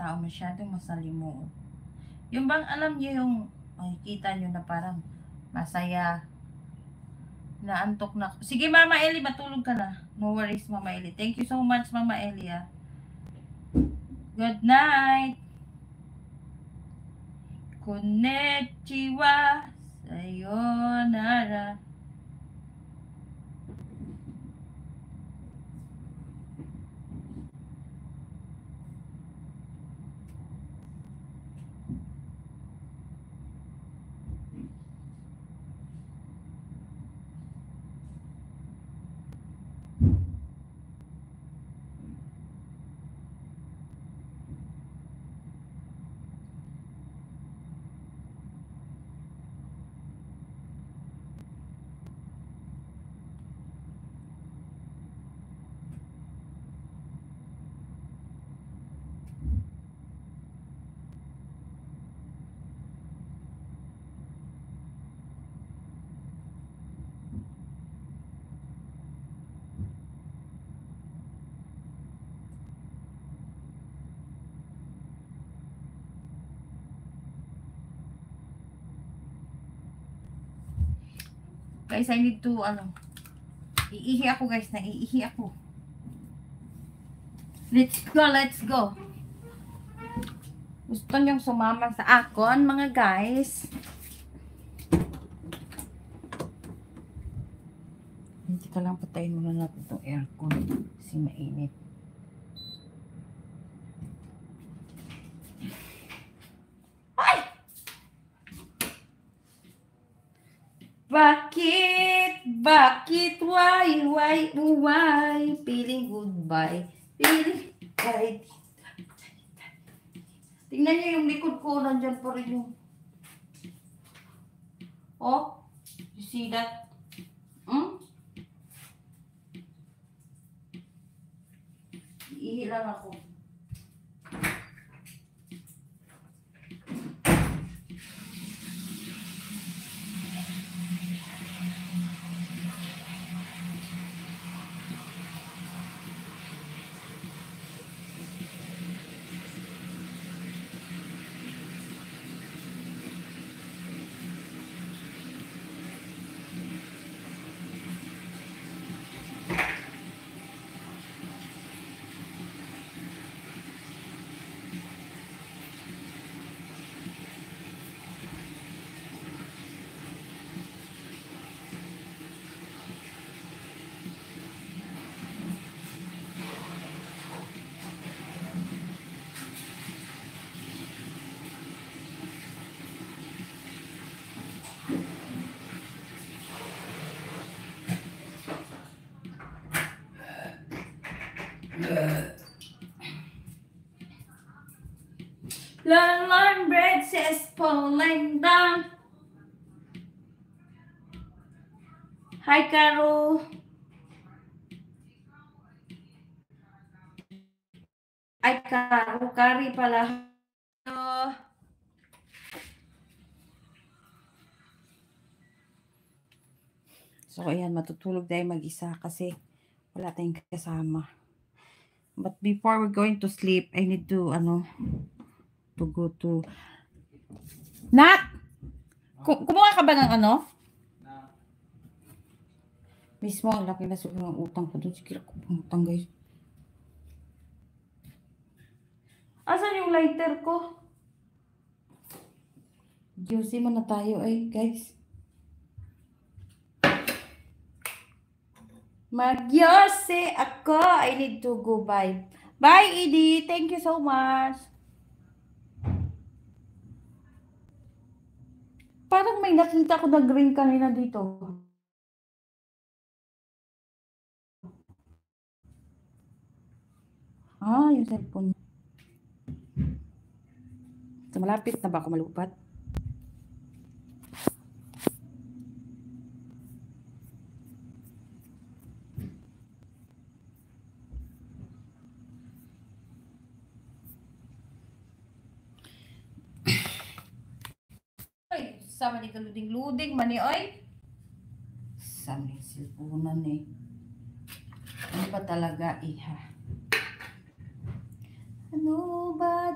tao masyadong masalimuot. Yung bang alam niyo yung makikita niyo na parang masaya, naantok na. Sige Mama Eli, matulog ka na. No worries Mama Eli. Thank you so much Mama Eli. Good night. Konnichiwa. Sayonara. Guys, I need to, iihi ako guys, naiihi ako. Let's go, let's go. Gusto niyong sumama sa akon, mga guys. Hindi ka lang, patayin muna natin itong aircon kasi mainit. Bakit, why, feeling goodbye, feeling goodbye. Tingnan niyo yung likod ko, nandyan pa rin yung, oh, you see that? Iihi lang ako. Long bread says falling down. Hi, Caro. Ay, Caro. Kari pala. So, ayan. Matutulog tayo mag-isa kasi wala tayong kasama. But before we're going to sleep, I need to, to go to... Nak! Kumuha ka ba ng Mismo, ang laki na siguro ng utang ko doon. Sige, ako pang guys. Asan yung lighter ko? Juicy mo na tayo guys. Magyose ako. I need to go bye. Bye, Edie. Thank you so much. Parang may nakita ko na green kanina dito. Yung cellphone. So, malapit na ba ako malupat? Sama ni kaluding-luding mani oy. Sama ni silpunan Ano ba talaga iha? Ano ba